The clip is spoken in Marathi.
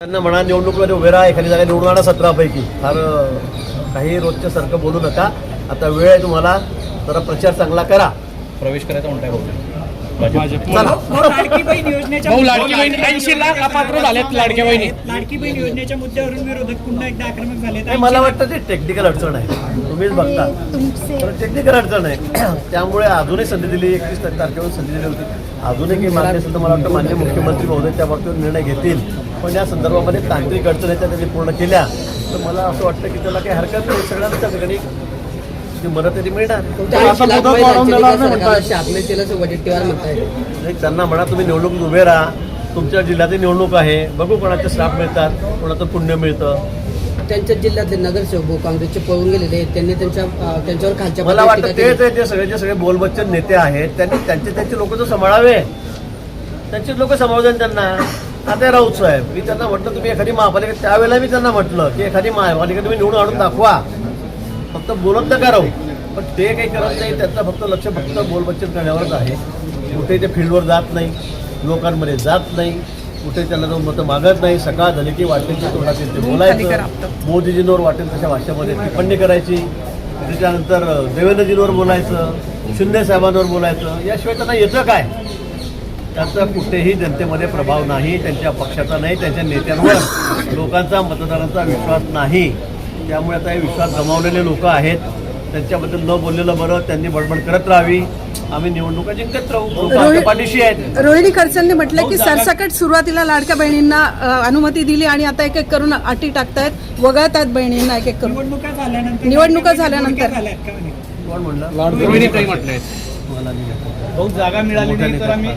त्यांना म्हणा निवडणुकीमध्ये उभे राहा, एखादी जागा निवडून आणा 17 पैकी. फार काही रोजच्या सारखं बोलू नका. आता वेळ आहे तुम्हाला, जरा प्रचार चांगला करा. प्रवेश करायचा म्हणताय भाऊ. लाडकी बहीण योजनेच्या भाऊ लाडकी बहीण 80 लाख अपात्र झालेत लाडक्या बहिणी. लाडकी बहीण योजनेच्या मुद्द्यावरून विरोधक पुन्हा एकदा आक्रमक झाले. नाही, मला वाटतं ते टेक्निकल अडचण आहे, तुम्हीच बघता. टेक्निकल अडचण आहे, त्यामुळे अजूनही संधी दिली. 31 तारखेवर संधी दिली होती. अजूनही काही मागणी असेल तर मला वाटतं माननीय मुख्यमंत्री महोदय त्या बाबतीवर निर्णय घेतील. पण या संदर्भामध्ये तांत्रिक अडचणी त्या त्यांनी पूर्ण केल्या तर मला असं वाटतं की त्याला काही हरकत नाही. सगळ्यांना त्या ठिकाणी मदत तरी मिळणार. त्यांना म्हणा तुम्ही निवडणुकीत उभे राहा, तुमच्या जिल्ह्यातली निवडणूक आहे, बघू कोणाचे श्राप मिळतात, कोणाचं पुण्य मिळतं. त्यांच्या जिल्ह्यातले नगरसेवक काँग्रेसचे पळून गेलेले आहेत, त्यांनी त्यांच्यावर खालच्या मला वाटतं ते सगळे बोलबच्चन नेते आहेत, त्यांनी त्यांचे लोक तर सांभाळावे, त्यांचेच लोक सांभाळून त्यांना. आता राऊत साहेब, मी त्यांना म्हटलं तुम्ही एखादी महापालिका, त्यावेळेला मी त्यांना म्हटलं की एखादी महापालिका तुम्ही निवडून आणून दाखवा, फक्त बोलत नका राहू. पण ते काही करत नाही, त्यांचं फक्त बोलबच्चन करण्यावरच आहे. कुठे ते फील्डवर जात नाही, लोकांमध्ये जात नाही, कुठे त्यांना जाऊन मतं मागत नाही. सकाळ झाली की वाटेल ते तोंडात ते बोलायचं, मोदीजींवर वाटेल तशा भाषेमध्ये टिप्पणी करायची, त्याच्यानंतर देवेंद्रजींवर बोलायचं, शिंदे साहेबांवर बोलायचं. याशिवाय त्यांना येतं काय? त्यांचा कुठेही जनतेमध्ये प्रभाव नाही, त्यांच्या पक्षाचा नाही, त्यांच्या नेत्यांवर लोकांचा मतदारांचा विश्वास नाही. त्यामुळे आता हे विश्वास गमावलेले लोक आहेत, त्यांच्याबद्दल न बोललेलं बरं. त्यांनी बडबड करत राहावी, आम्ही निवडणुका जिंकत राहू, लोक आमच्या पाठीशी आहेत. रोहिणी खडसेंनी म्हटलं की सरसकट सुरुवातीला लाडक्या बहिणींना अनुमती दिली आणि आता एक एक करून अटी टाकतायत, वगळतात बहिणींना एक एक करून. निवडणुका झाल्यानंतर कोण म्हणलं? रोहिणी ताई म्हटलंय मला नाही. भाऊ जागा मिळाली नाही तर आम्ही